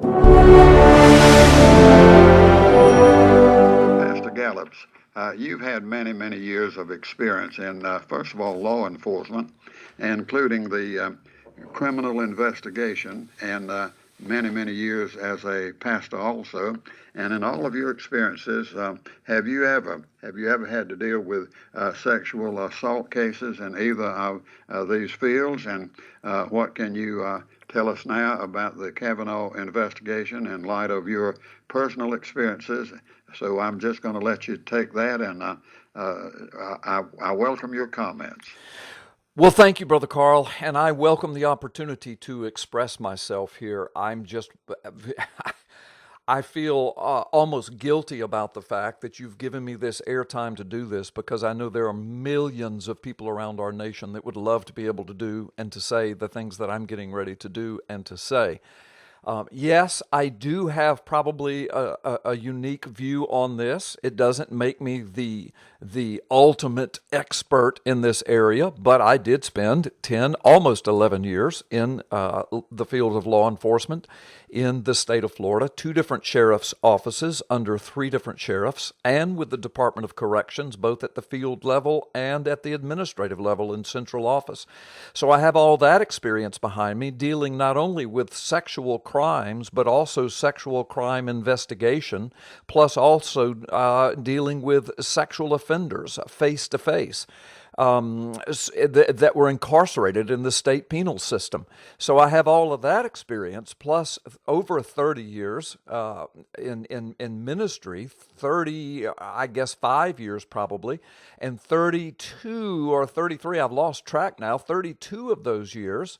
Pastor Gallups, you've had many, many years of experience in, first of all, law enforcement, including the criminal investigation, and many, many years as a pastor also. And in all of your experiences, have you ever had to deal with sexual assault cases in either of these fields? And what can you tell us now about the Kavanaugh investigation in light of your personal experiences? So I'm just going to let you take that, and I welcome your comments. Well, thank you, Brother Carl, and I welcome the opportunity to express myself here. I feel almost guilty about the fact that you've given me this airtime to do this, because I know there are millions of people around our nation that would love to be able to do and to say the things that I'm getting ready to do and to say. Yes, I do have probably a unique view on this. It doesn't make me the ultimate expert in this area, but I did spend 10, almost 11 years in the field of law enforcement in the state of Florida, 2 different sheriff's offices under 3 different sheriffs, and with the Department of Corrections, both at the field level and at the administrative level in central office. So I have all that experience behind me, dealing not only with sexual crimes, but also sexual crime investigation, plus also dealing with sexual offenders face to face that were incarcerated in the state penal system. So I have all of that experience, plus over 30 years in ministry, 30, I guess 5 years probably, and 32 or 33, I've lost track now, 32 of those years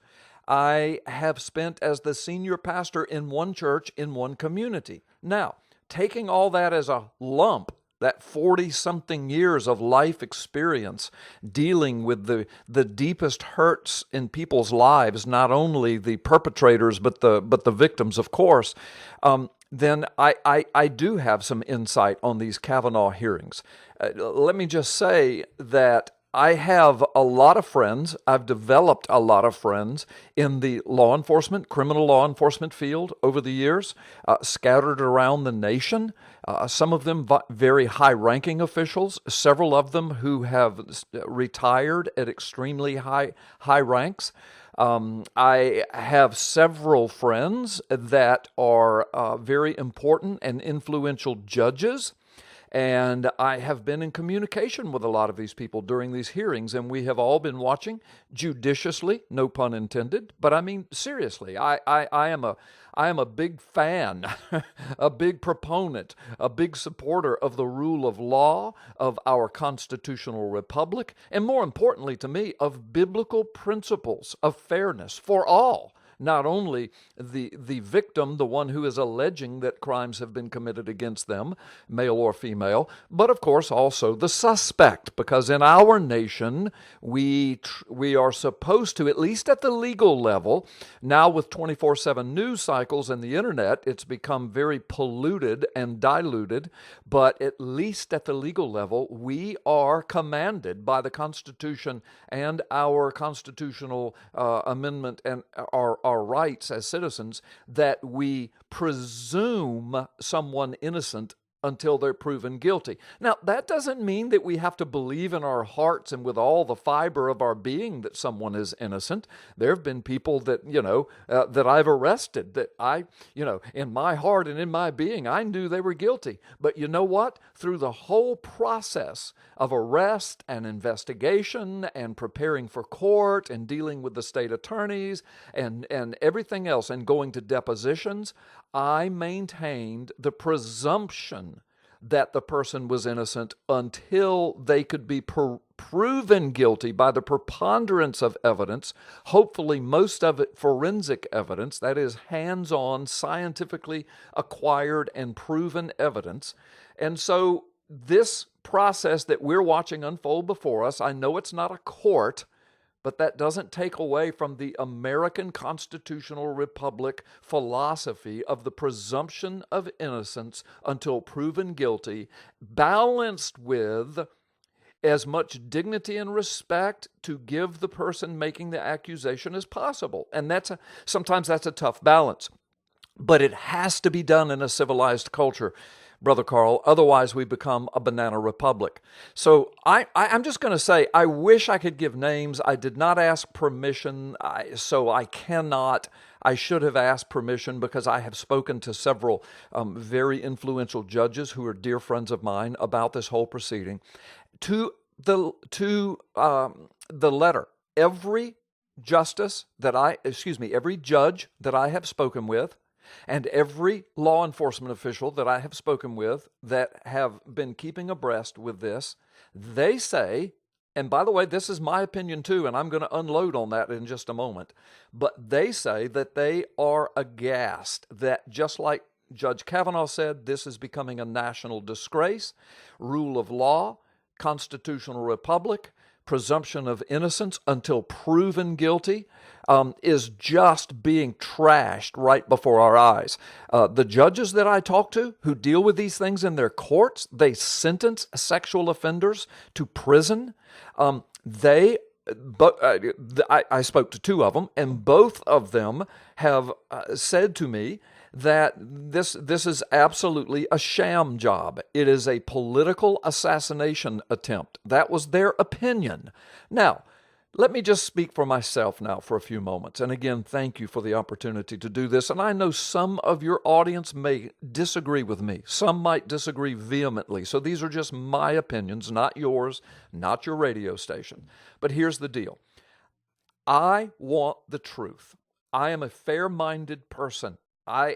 I have spent as the senior pastor in one church in one community. Now, taking all that as a lump, that 40-something years of life experience dealing with the deepest hurts in people's lives, not only the perpetrators but the victims, of course, then I do have some insight on these Kavanaugh hearings. Let me just say that I have a lot of friends. I've developed a lot of friends in the law enforcement, criminal law enforcement field over the years, scattered around the nation. Some of them very high-ranking officials, several of them who have retired at extremely high ranks. I have several friends that are very important and influential judges. And I have been in communication with a lot of these people during these hearings, and we have all been watching judiciously, no pun intended. But I mean, seriously, I am a big fan, a big proponent, a big supporter of the rule of law, of our constitutional republic, and more importantly to me, of biblical principles of fairness for all. Not only the victim, the one who is alleging that crimes have been committed against them, male or female, but of course also the suspect, because in our nation we are supposed to, at least at the legal level, now with 24/7 news cycles and the internet, it's become very polluted and diluted, but at least at the legal level, we are commanded by the Constitution and our constitutional amendment and our rights as citizens that we presume someone innocent until they're proven guilty. Now, that doesn't mean that we have to believe in our hearts and with all the fiber of our being that someone is innocent. There have been people that, that I've arrested that in my heart and in my being, I knew they were guilty. But you know what? Through the whole process of arrest and investigation and preparing for court and dealing with the state attorneys and everything else and going to depositions, I maintained the presumption that the person was innocent until they could be proven guilty by the preponderance of evidence, hopefully most of it forensic evidence, that is hands-on, scientifically acquired and proven evidence. And so this process that we're watching unfold before us, I know it's not a court, but that doesn't take away from the American constitutional republic philosophy of the presumption of innocence until proven guilty, balanced with as much dignity and respect to give the person making the accusation as possible. And sometimes that's a tough balance. But it has to be done in a civilized culture, Brother Carl. Otherwise, we become a banana republic. So I'm just going to say, I wish I could give names. I did not ask permission, so I cannot. I should have asked permission because I have spoken to several very influential judges who are dear friends of mine about this whole proceeding. To the letter, every every judge that I have spoken with, and every law enforcement official that I have spoken with that have been keeping abreast with this, they say, and by the way, this is my opinion too, and I'm going to unload on that in just a moment, but they say that they are aghast that, just like Judge Kavanaugh said, this is becoming a national disgrace, rule of law, constitutional republic, presumption of innocence until proven guilty, is just being trashed right before our eyes. The judges that I talk to who deal with these things in their courts, they sentence sexual offenders to prison. I spoke to two of them, and both of them have said to me that this is absolutely a sham job. It is a political assassination attempt. That was their opinion. Now, let me just speak for myself now for a few moments. And again, thank you for the opportunity to do this. And I know some of your audience may disagree with me. Some might disagree vehemently. So these are just my opinions, not yours, not your radio station. But here's the deal. I want the truth. I am a fair-minded person. I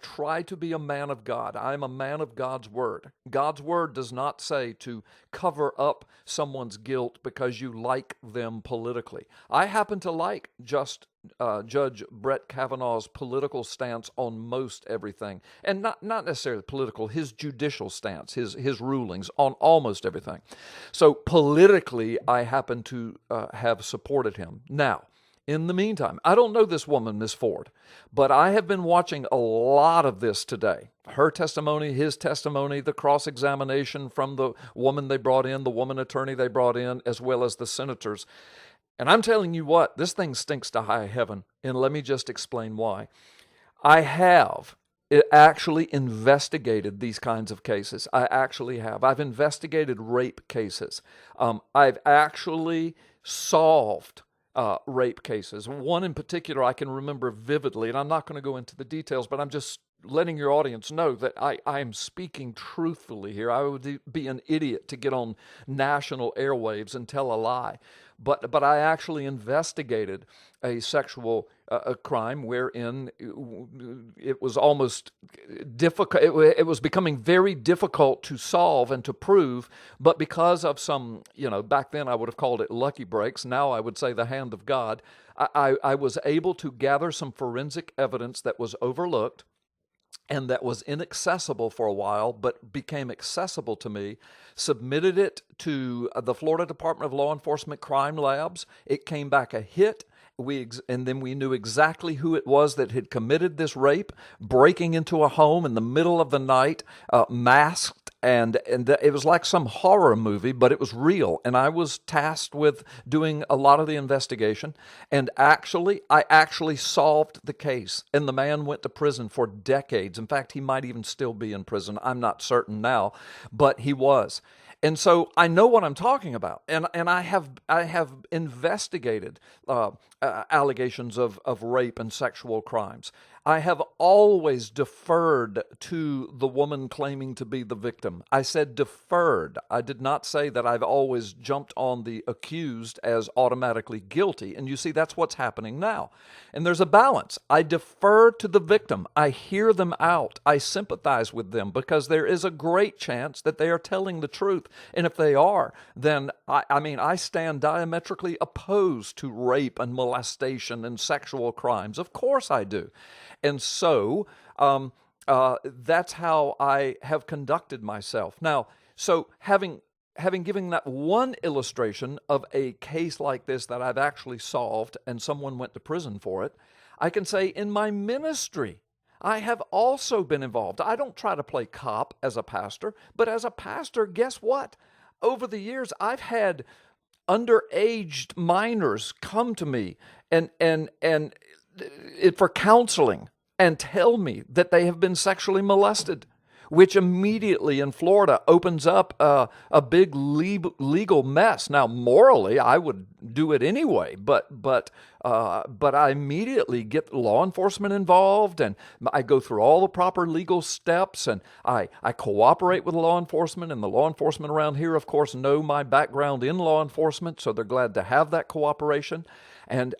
try to be a man of God. I am a man of God's Word. God's Word does not say to cover up someone's guilt because you like them politically. I happen to like Judge Brett Kavanaugh's political stance on most everything. And not necessarily political, his judicial stance, his rulings on almost everything. So politically, I happen to have supported him. Now, in the meantime, I don't know this woman, Miss Ford, but I have been watching a lot of this today. Her testimony, his testimony, the cross-examination from the woman they brought in, the woman attorney they brought in, as well as the senators. And I'm telling you what, this thing stinks to high heaven. And let me just explain why. I have actually investigated these kinds of cases. I actually have. I've investigated rape cases. I've actually solved rape cases. One in particular I can remember vividly, and I'm not going to go into the details, but I'm just letting your audience know that I am speaking truthfully here. I would be an idiot to get on national airwaves and tell a lie. But I actually investigated a sexual crime wherein it was almost difficult. It was becoming very difficult to solve and to prove. But because of some, back then I would have called it lucky breaks. Now I would say the hand of God. I was able to gather some forensic evidence that was overlooked and that was inaccessible for a while, but became accessible to me, submitted it to the Florida Department of Law Enforcement crime labs. It came back a hit. And then we knew exactly who it was that had committed this rape, breaking into a home in the middle of the night, masked, and it was like some horror movie, but it was real. And I was tasked with doing a lot of the investigation. And I actually solved the case. And the man went to prison for decades. In fact, he might even still be in prison. I'm not certain now, but he was. And so I know what I'm talking about, and I have investigated allegations of rape and sexual crimes. I have always deferred to the woman claiming to be the victim. I said deferred. I did not say that I've always jumped on the accused as automatically guilty. And you see, that's what's happening now. And there's a balance. I defer to the victim. I hear them out. I sympathize with them because there is a great chance that they are telling the truth. And if they are, then I stand diametrically opposed to rape and molestation and sexual crimes. Of course I do. And so that's how I have conducted myself. Now, so having given that one illustration of a case like this that I've actually solved and someone went to prison for it, I can say in my ministry, I have also been involved. I don't try to play cop as a pastor, but as a pastor, guess what? Over the years, I've had underaged minors come to me and for counseling. and tell me that they have been sexually molested, which immediately in Florida opens up a big legal mess. Now, morally, I would do it anyway, but I immediately get law enforcement involved, and I go through all the proper legal steps, and I cooperate with law enforcement, and the law enforcement around here, of course, know my background in law enforcement, so they're glad to have that cooperation. And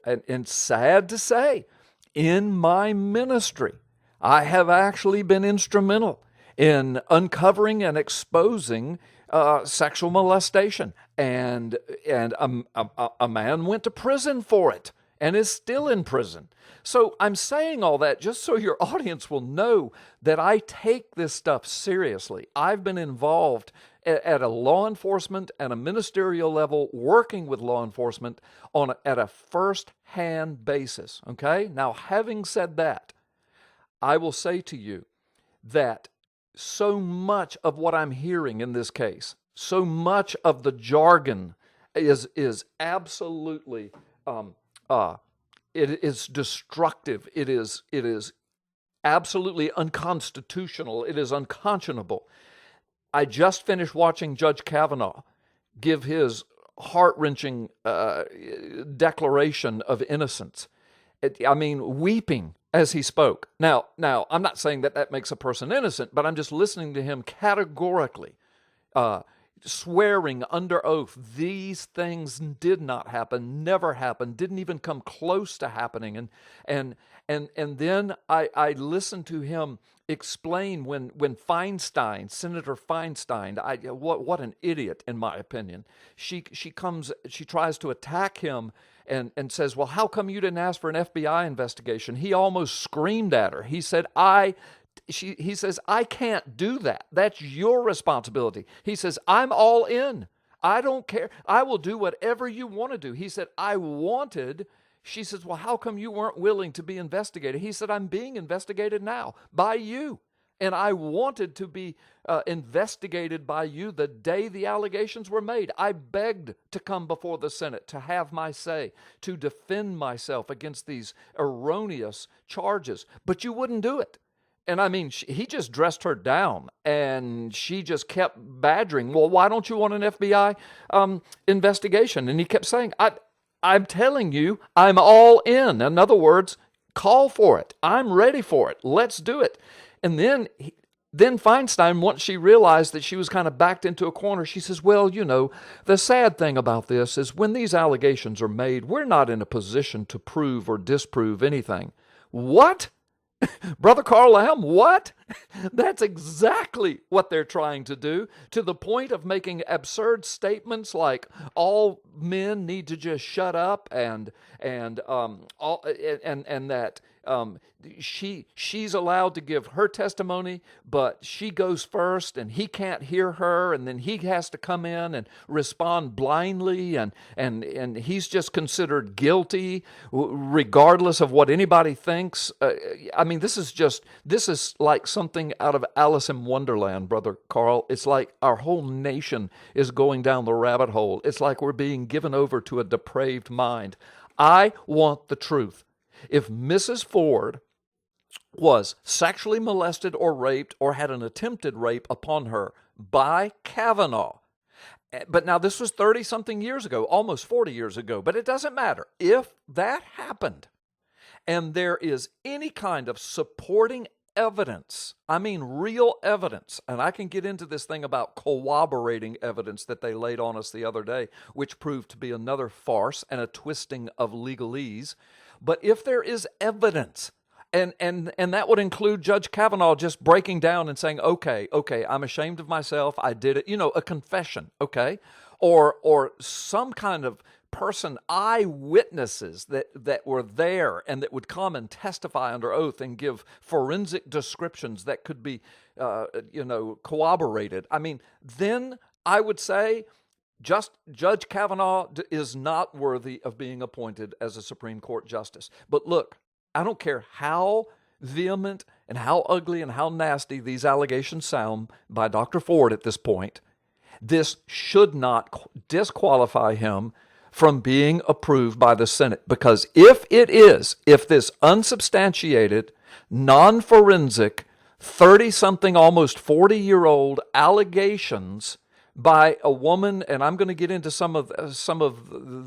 sad to say, in my ministry, I have actually been instrumental in uncovering and exposing sexual molestation, and a man went to prison for it and is still in prison. So I'm saying all that just so your audience will know that I take this stuff seriously. I've been involved at a law enforcement and a ministerial level, working with law enforcement at a first-hand basis. Okay? Now, having said that, I will say to you that so much of what I'm hearing in this case, so much of the jargon is absolutely it is destructive. It is absolutely unconstitutional. It is unconscionable. I just finished watching Judge Kavanaugh give his heart-wrenching declaration of innocence. Weeping as he spoke. Now, I'm not saying that makes a person innocent, but I'm just listening to him categorically swearing under oath these things did not happen, never happened, didn't even come close to happening. And then I listened to him explain when Feinstein, Senator Feinstein, what an idiot in my opinion. She tries to attack him and says, well, how come you didn't ask for an FBI investigation? He almost screamed at her. He said, he says, I can't do that. That's your responsibility. He says, I'm all in. I don't care. I will do whatever you want to do. He said, she says, well, how come you weren't willing to be investigated? He said, I'm being investigated now by you. And I wanted to be investigated by you the day the allegations were made. I begged to come before the Senate, to have my say, to defend myself against these erroneous charges. But you wouldn't do it. And he just dressed her down, and she just kept badgering, well, why don't you want an FBI investigation? And he kept saying, I'm telling you, I'm all in. In other words, call for it. I'm ready for it. Let's do it. And then Feinstein, once she realized that she was kind of backed into a corner, she says, well, the sad thing about this is when these allegations are made, we're not in a position to prove or disprove anything. What? Brother Carl Lamb, what? That's exactly what they're trying to do, to the point of making absurd statements like all men need to just shut up and that she's allowed to give her testimony, but she goes first and he can't hear her, and then he has to come in and respond blindly, and he's just considered guilty regardless of what anybody thinks. This is like something out of Alice in Wonderland, Brother Carl. It's like our whole nation is going down the rabbit hole. It's like we're being given over to a depraved mind. I want the truth. If Mrs. Ford was sexually molested or raped or had an attempted rape upon her by Kavanaugh, but now this was 30-something years ago, almost 40 years ago, but it doesn't matter. If that happened and there is any kind of supporting evidence, real evidence, and I can get into this thing about corroborating evidence that they laid on us the other day, which proved to be another farce and a twisting of legalese. But if there is evidence, and that would include Judge Kavanaugh just breaking down and saying, okay, I'm ashamed of myself, I did it, a confession, okay? Or some kind of person, eyewitnesses that were there and that would come and testify under oath and give forensic descriptions that could be, corroborated. Then I would say Judge Kavanaugh is not worthy of being appointed as a Supreme Court justice. But look, I don't care how vehement and how ugly and how nasty these allegations sound by Dr. Ford at this point. This should not disqualify him from being approved by the Senate. Because if this unsubstantiated, non-forensic, 30-something, almost 40-year-old allegations by a woman, and I'm going to get into some of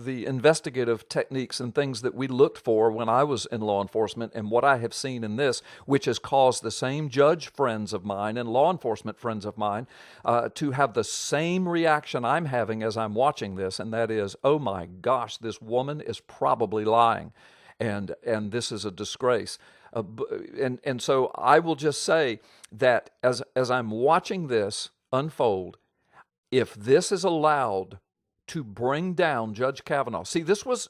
the investigative techniques and things that we looked for when I was in law enforcement, and what I have seen in this, which has caused the same judge friends of mine and law enforcement friends of mine to have the same reaction I'm having as I'm watching this, and that is, oh my gosh, this woman is probably lying, and this is a disgrace. And so I will just say that as I'm watching this unfold, if this is allowed to bring down Judge Kavanaugh, see, this was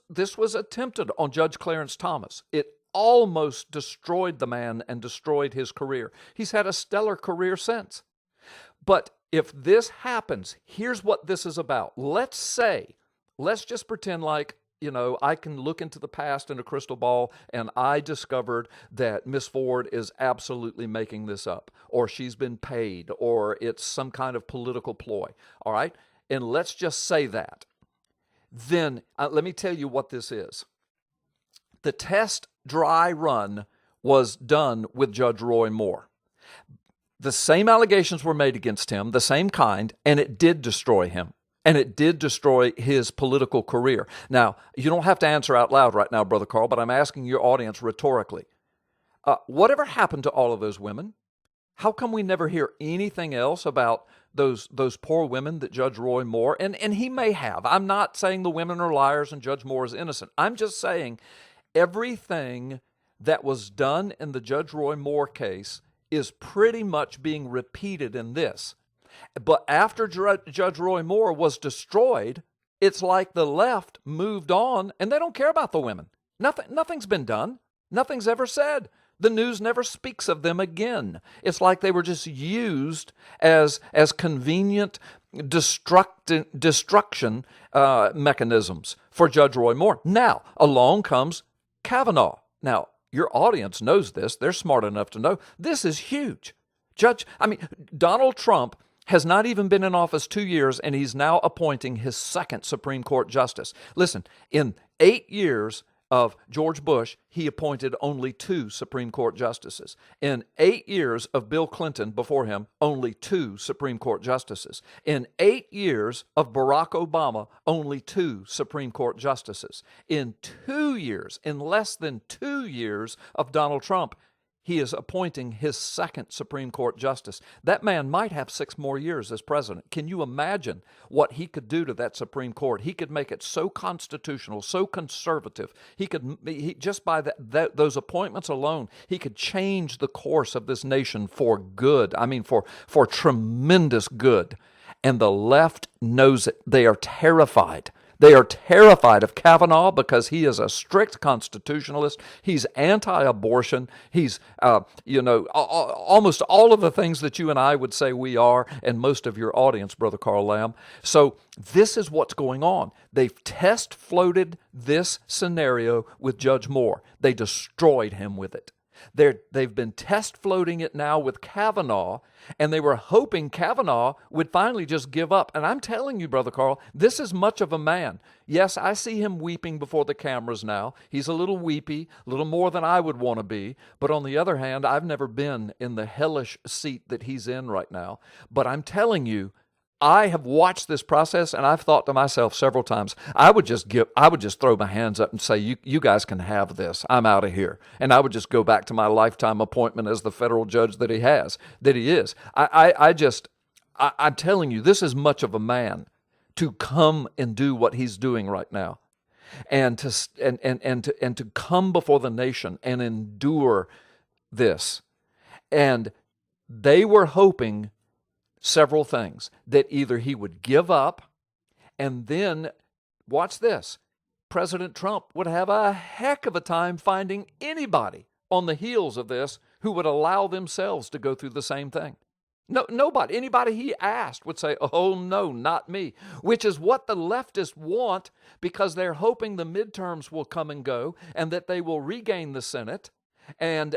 attempted on Judge Clarence Thomas. It almost destroyed the man and destroyed his career. He's had a stellar career since. But if this happens, here's what this is about. Let's just pretend like, I can look into the past in a crystal ball and I discovered that Miss Ford is absolutely making this up, or she's been paid, or it's some kind of political ploy, all right? And let's just say that. Then let me tell you what this is. The test dry run was done with Judge Roy Moore. The same allegations were made against him, the same kind, and it did destroy him. And it did destroy his political career. Now, you don't have to answer out loud right now, Brother Carl, but I'm asking your audience rhetorically. Whatever happened to all of those women? How come we never hear anything else about those poor women that Judge Roy Moore, and he may have. I'm not saying the women are liars and Judge Moore is innocent. I'm just saying everything that was done in the Judge Roy Moore case is pretty much being repeated in this. But after Judge Roy Moore was destroyed, it's like the left moved on and they don't care about the women. Nothing's been done. Nothing's ever said. The news never speaks of them again. It's like they were just used as convenient destruction mechanisms for Judge Roy Moore. Now, along comes Kavanaugh. Now, your audience knows this. They're smart enough to know this is huge. Donald Trump has not even been in office 2 years, and he's now appointing his second Supreme Court justice. Listen, in 8 years of George Bush, he appointed only 2 Supreme Court justices. In 8 years of Bill Clinton before him, only 2 Supreme Court justices. In 8 years of Barack Obama, only 2 Supreme Court justices. In 2 years, in less than 2 years of Donald Trump, he is appointing his second Supreme Court justice. That man might have 6 more years as president. Can you imagine what he could do to that Supreme Court? He could make it so constitutional, so conservative. Just by those appointments alone, he could change the course of this nation for good. For tremendous good. And the left knows it. They are terrified. They are terrified of Kavanaugh because he is a strict constitutionalist. He's anti-abortion. He's, almost all of the things that you and I would say we are, and most of your audience, Brother Carl Lamb. So this is what's going on. They've test floated this scenario with Judge Moore. They destroyed him with it. They've been test floating it now with Kavanaugh, and they were hoping Kavanaugh would finally just give up. And I'm telling you, Brother Carl, this is much of a man. Yes, I see him weeping before the cameras now. He's a little weepy, a little more than I would want to be. But on the other hand, I've never been in the hellish seat that he's in right now. But I'm telling you, I have watched this process, and I've thought to myself several times, I would just throw my hands up and say, you guys can have this. I'm out of here. And I would just go back to my lifetime appointment as the federal judge that he is. I'm telling you, this is much of a man to come and do what he's doing right now. And to come before the nation and endure this. And they were hoping several things, that either he would give up, and then, watch this, President Trump would have a heck of a time finding anybody on the heels of this who would allow themselves to go through the same thing. No, nobody. Anybody he asked would say, oh, no, not me, which is what the leftists want, because they're hoping the midterms will come and go and that they will regain the Senate and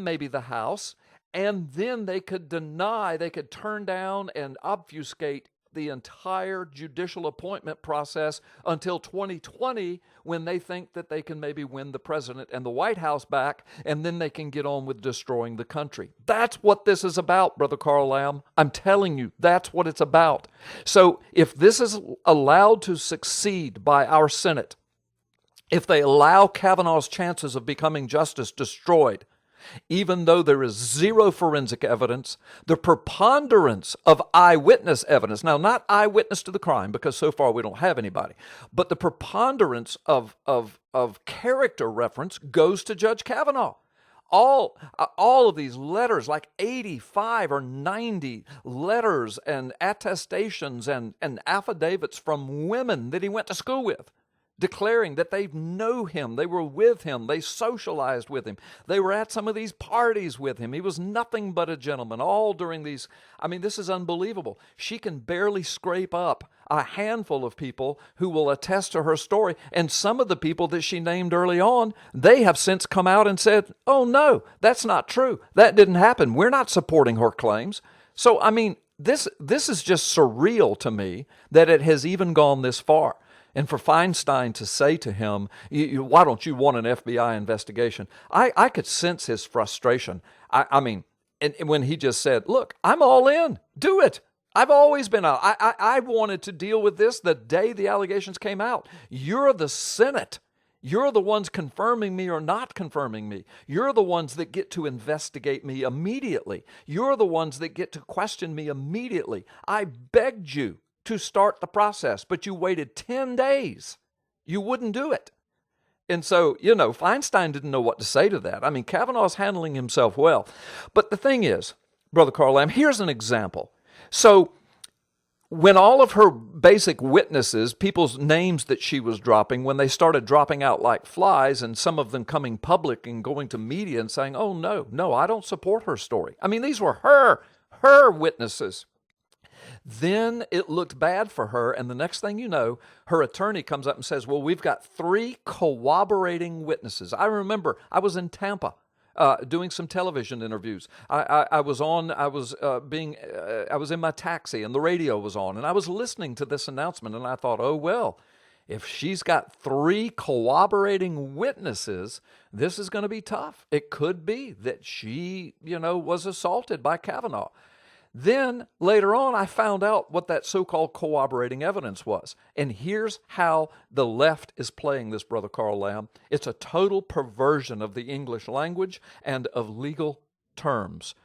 maybe the House. And then they could turn down and obfuscate the entire judicial appointment process until 2020, when they think that they can maybe win the president and the White House back, and then they can get on with destroying the country. That's what this is about, Brother Carl Lamb. I'm telling you, that's what it's about. So if this is allowed to succeed by our Senate, if they allow Kavanaugh's chances of becoming justice destroyed, even though there is zero forensic evidence, the preponderance of eyewitness evidence, now not eyewitness to the crime, because so far we don't have anybody, but the preponderance of character reference goes to Judge Kavanaugh. All of these letters, like 85 or 90 letters and attestations and affidavits from women that he went to school with, declaring that they know him, they were with him, they socialized with him, they were at some of these parties with him. He was nothing but a gentleman, all during these. I mean, this is unbelievable. She can barely scrape up a handful of people who will attest to her story, and some of the people that she named early on, they have since come out and said, oh no, that's not true, that didn't happen, we're not supporting her claims. So, I mean, this is just surreal to me that it has even gone this far. And for Feinstein to say to him, why don't you want an FBI investigation? I could sense his frustration. I mean, and when he just said, look, I'm all in. Do it. I've always been out. I wanted to deal with this the day the allegations came out. You're the Senate. You're the ones confirming me or not confirming me. You're the ones that get to investigate me immediately. You're the ones that get to question me immediately. I begged you to start the process, but you waited 10 days. You wouldn't do it. And so, Feinstein didn't know what to say to that. I mean, Kavanaugh's handling himself well. But the thing is, Brother Carl Lamb, here's an example. So when all of her basic witnesses, people's names that she was dropping, when they started dropping out like flies, and some of them coming public and going to media and saying, oh, no, I don't support her story. I mean, these were her witnesses. Then it looked bad for her, and the next thing you know, her attorney comes up and says, well, we've got 3 corroborating witnesses. I remember I was in Tampa doing some television interviews. I was in my taxi, and the radio was on, and I was listening to this announcement, and I thought, oh, well, if she's got 3 corroborating witnesses, this is going to be tough. It could be that she, was assaulted by Kavanaugh. Then, later on, I found out what that so-called corroborating evidence was. And here's how the left is playing this, Brother Carl Lamb. It's a total perversion of the English language and of legal terms.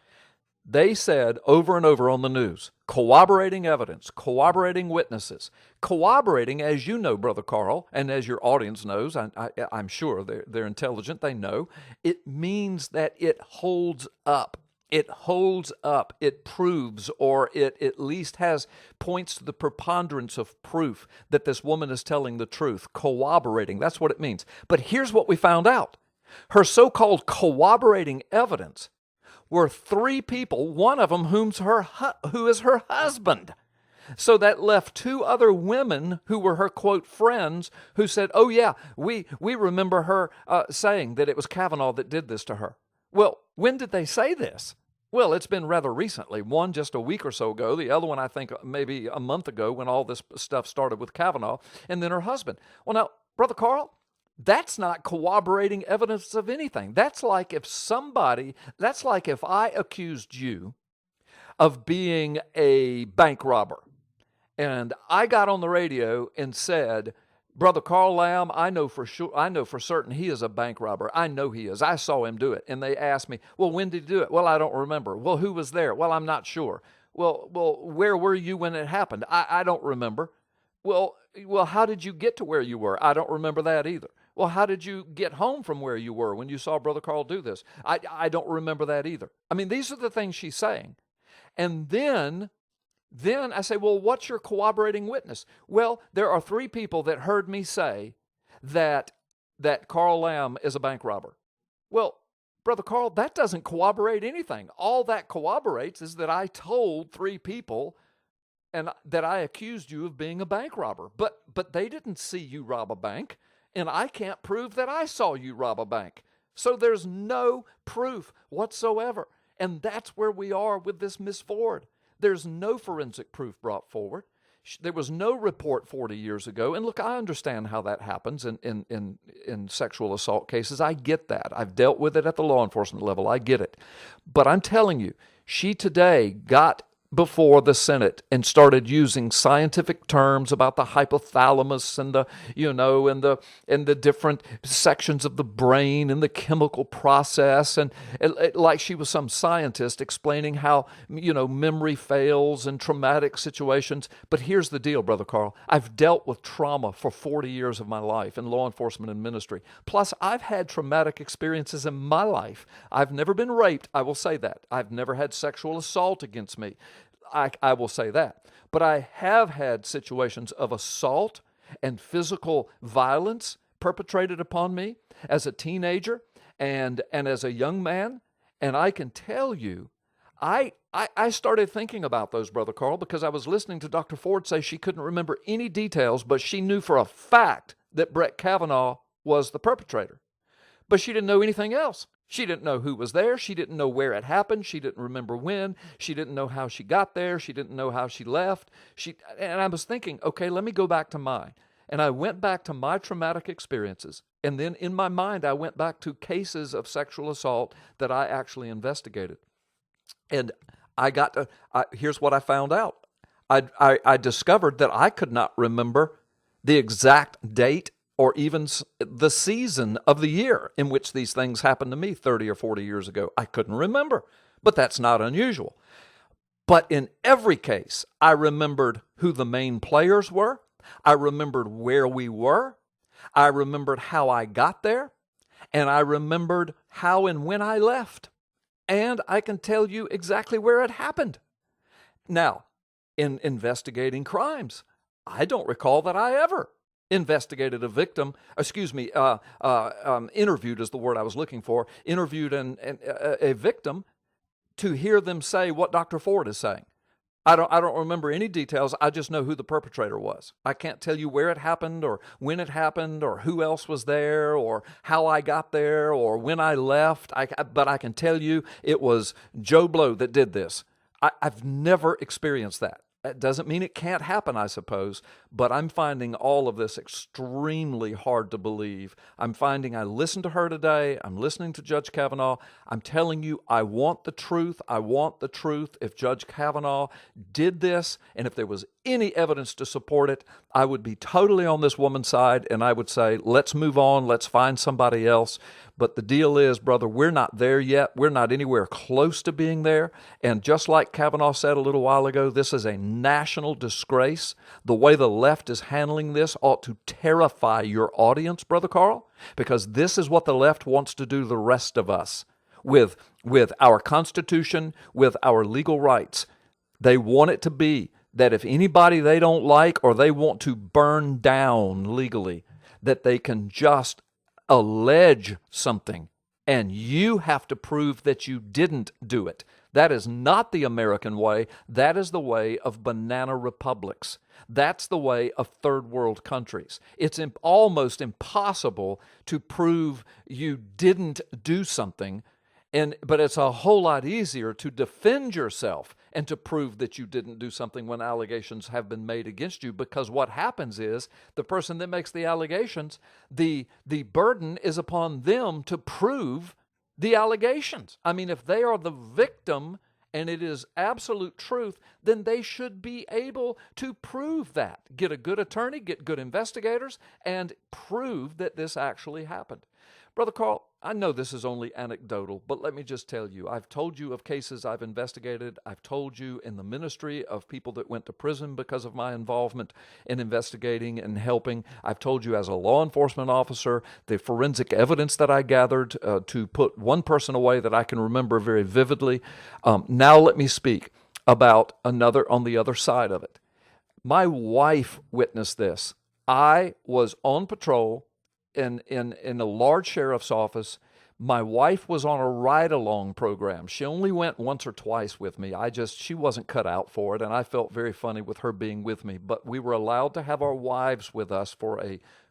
They said over and over on the news, corroborating evidence, corroborating witnesses. Corroborating, as you know, Brother Carl, and as your audience knows, I'm sure they're intelligent, they know, it means that it holds up. It holds up, it proves, or it at least points to the preponderance of proof that this woman is telling the truth, corroborating. That's what it means. But here's what we found out. Her so-called corroborating evidence were 3 people, one of them who is her husband. So that left 2 other women who were her, quote, friends, who said, oh yeah, we remember her saying that it was Kavanaugh that did this to her. Well, when did they say this? Well, it's been rather recently. One just a week or so ago. The other one, I think, maybe a month ago when all this stuff started with Kavanaugh, and then her husband. Well, now, Brother Carl, that's not corroborating evidence of anything. That's like if I accused you of being a bank robber, and I got on the radio and said, Brother Carl Lamb, I know for certain he is a bank robber. I know he is. I saw him do it. And they asked me, well, when did he do it? Well, I don't remember. Well, who was there? Well, I'm not sure. Well, where were you when it happened? I don't remember. Well, how did you get to where you were? I don't remember that either. Well, how did you get home from where you were when you saw Brother Carl do this? I don't remember that either. I mean, these are the things she's saying. And then I say, well, what's your corroborating witness? Well, there are 3 people that heard me say that Carl Lamb is a bank robber. Well, Brother Carl, that doesn't corroborate anything. All that corroborates is that I told 3 people and that I accused you of being a bank robber. But they didn't see you rob a bank, and I can't prove that I saw you rob a bank. So there's no proof whatsoever. And that's where we are with this Miss Ford. There's no forensic proof brought forward. There was no report 40 years ago. And look, I understand how that happens in sexual assault cases. I get that. I've dealt with it at the law enforcement level. I get it. But I'm telling you, she today got before the Senate and started using scientific terms about the hypothalamus and the different sections of the brain and the chemical process, and like she was some scientist explaining how memory fails in traumatic situations. But here's the deal, Brother Carl. I've dealt with trauma for 40 years of my life in law enforcement and ministry. Plus, I've had traumatic experiences in my life. I've never been raped, I will say that. I've never had sexual assault against me. I will say that. But I have had situations of assault and physical violence perpetrated upon me as a teenager and as a young man. And I can tell you, I started thinking about those, Brother Carl, because I was listening to Dr. Ford say she couldn't remember any details, but she knew for a fact that Brett Kavanaugh was the perpetrator. But she didn't know anything else. She didn't know who was there. She didn't know where it happened. She didn't remember when. She didn't know how she got there. She didn't know how she left. And I was thinking, okay, let me go back to mine. And I went back to my traumatic experiences. And then in my mind, I went back to cases of sexual assault that I actually investigated. And here's what I found out. I discovered that I could not remember the exact date or even the season of the year in which these things happened to me 30 or 40 years ago. I couldn't remember, but that's not unusual. But in every case, I remembered who the main players were. I remembered where we were. I remembered how I got there. And I remembered how and when I left. And I can tell you exactly where it happened. Now, in investigating crimes, I don't recall that I ever investigated a victim, interviewed is the word I was looking for, interviewed a victim to hear them say what Dr. Ford is saying. I don't remember any details. I just know who the perpetrator was. I can't tell you where it happened or when it happened or who else was there or how I got there or when I left. But I can tell you it was Joe Blow that did this. I've never experienced that. That doesn't mean it can't happen, I suppose, but I'm finding all of this extremely hard to believe. I'm finding I listened to her today. I'm listening to Judge Kavanaugh. I'm telling you, I want the truth. I want the truth. If Judge Kavanaugh did this, and if there was any evidence to support it, I would be totally on this woman's side, and I would say, let's move on. Let's find somebody else. But the deal is, brother, we're not there yet. We're not anywhere close to being there. And just like Kavanaugh said a little while ago, this is a national disgrace. The way the left is handling this ought to terrify your audience, Brother Carl, because this is what the left wants to do the rest of us with our Constitution, with our legal rights. They want it to be that if anybody they don't like or they want to burn down legally, that they can just allege something, and you have to prove that you didn't do it. That is not the American way. That is the way of banana republics. That's the way of third world countries. It's almost impossible to prove you didn't do something, but it's a whole lot easier to defend yourself and to prove that you didn't do something when allegations have been made against you, because what happens is the person that makes the allegations, the burden is upon them to prove the allegations. I mean, if they are the victim and it is absolute truth, then they should be able to prove that. Get a good attorney, get good investigators, and prove that this actually happened. Brother Carl, I know this is only anecdotal, but let me just tell you, I've told you of cases I've investigated. I've told you in the ministry of people that went to prison because of my involvement in investigating and helping. I've told you as a law enforcement officer, the forensic evidence that I gathered to put one person away that I can remember very vividly. Now let me speak about another on the other side of it. My wife witnessed this. I was on patrol in a large sheriff's office. My wife was on a ride-along program. She only went once or twice with me. She wasn't cut out for it, and I felt very funny with her being with me. But we were allowed to have our wives with us for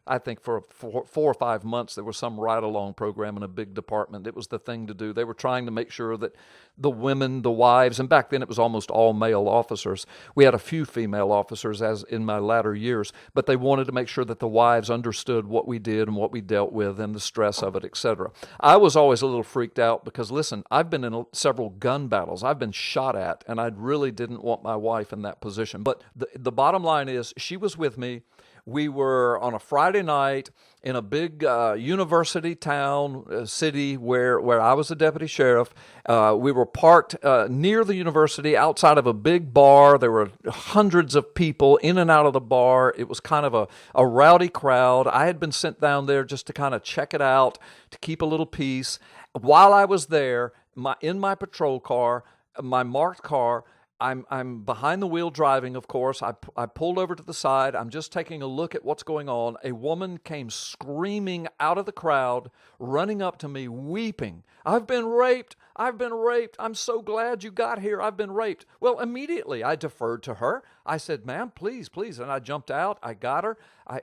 I think for 4 or 5 months, there was some ride-along program in a big department. It was the thing to do. They were trying to make sure that the women, the wives, and back then it was almost all male officers. We had a few female officers as in my latter years, but they wanted to make sure that the wives understood what we did and what we dealt with and the stress of it, etc. I was always a little freaked out because, listen, I've been in several gun battles. I've been shot at, and I really didn't want my wife in that position. But the bottom line is she was with me. We were on a Friday night in a big university town, city where I was a deputy sheriff. We were parked near the university outside of a big bar. There were hundreds of people in and out of the bar. It was kind of a rowdy crowd. I had been sent down there just to kind of check it out, to keep a little peace. While I was there, in my patrol car, my marked car, I'm behind the wheel driving, of course. I pulled over to the side. I'm just taking a look at what's going on. A woman came screaming out of the crowd, running up to me, weeping. I've been raped. I've been raped. I'm so glad you got here. I've been raped. Well, immediately I deferred to her. I said, ma'am, please, please. And I jumped out. I got her.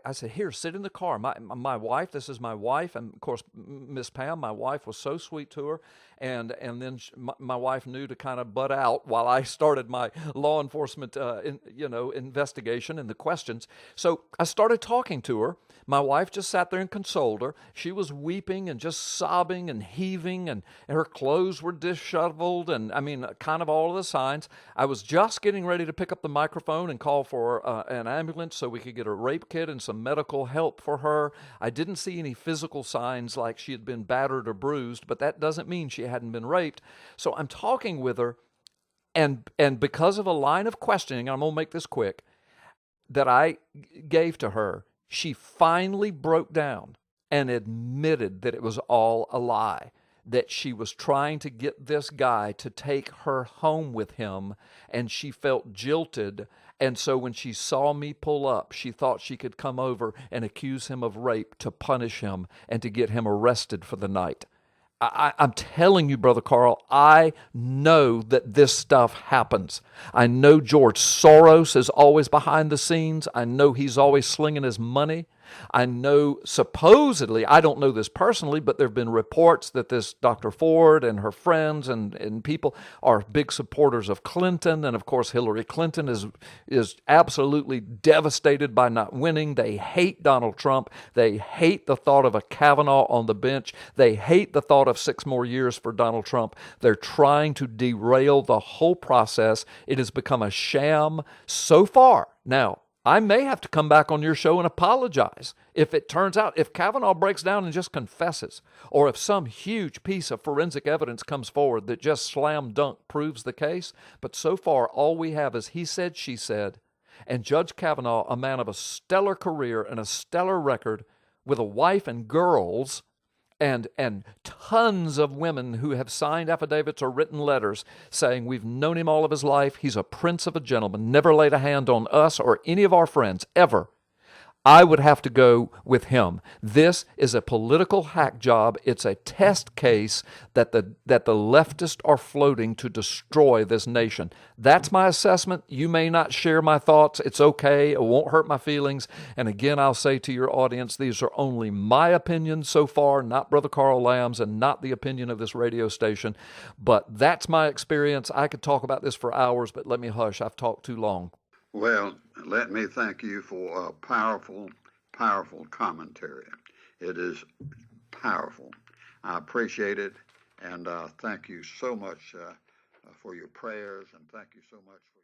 I said, here, sit in the car. My wife, this is my wife. And, of course, Miss Pam, my wife, was so sweet to her. And then my wife knew to kind of butt out while I started my law enforcement, investigation and the questions. So I started talking to her. My wife just sat there and consoled her. She was weeping and just sobbing and heaving, and her clothes were disheveled, and kind of all of the signs. I was just getting ready to pick up the microphone and call for an ambulance so we could get a rape kit and some medical help for her. I didn't see any physical signs like she had been battered or bruised, but that doesn't mean she hadn't been raped. So I'm talking with her, and because of a line of questioning, I'm going to make this quick, that I gave to her, she finally broke down and admitted that it was all a lie, that she was trying to get this guy to take her home with him, and she felt jilted. And so when she saw me pull up, she thought she could come over and accuse him of rape to punish him and to get him arrested for the night. I'm telling you, Brother Carl, I know that this stuff happens. I know George Soros is always behind the scenes. I know he's always slinging his money. I know supposedly, I don't know this personally, but there have been reports that this Dr. Ford and her friends and people are big supporters of Clinton. And of course, Hillary Clinton is absolutely devastated by not winning. They hate Donald Trump. They hate the thought of a Kavanaugh on the bench. They hate the thought of 6 more years for Donald Trump. They're trying to derail the whole process. It has become a sham so far. Now, I may have to come back on your show and apologize if it turns out, if Kavanaugh breaks down and just confesses, or if some huge piece of forensic evidence comes forward that just slam dunk proves the case. But so far, all we have is he said, she said, and Judge Kavanaugh, a man of a stellar career and a stellar record, with a wife and girls, and tons of women who have signed affidavits or written letters saying we've known him all of his life. He's a prince of a gentleman, never laid a hand on us or any of our friends, ever. I would have to go with him. This is a political hack job. It's a test case that the leftists are floating to destroy this nation. That's my assessment. You may not share my thoughts. It's okay. It won't hurt my feelings. And again, I'll say to your audience, these are only my opinions so far, not Brother Carl Lamb's and not the opinion of this radio station. But that's my experience. I could talk about this for hours, but let me hush. I've talked too long. Well, let me thank you for a powerful, powerful commentary. It is powerful. I appreciate it, and thank you so much for your prayers, and thank you so much for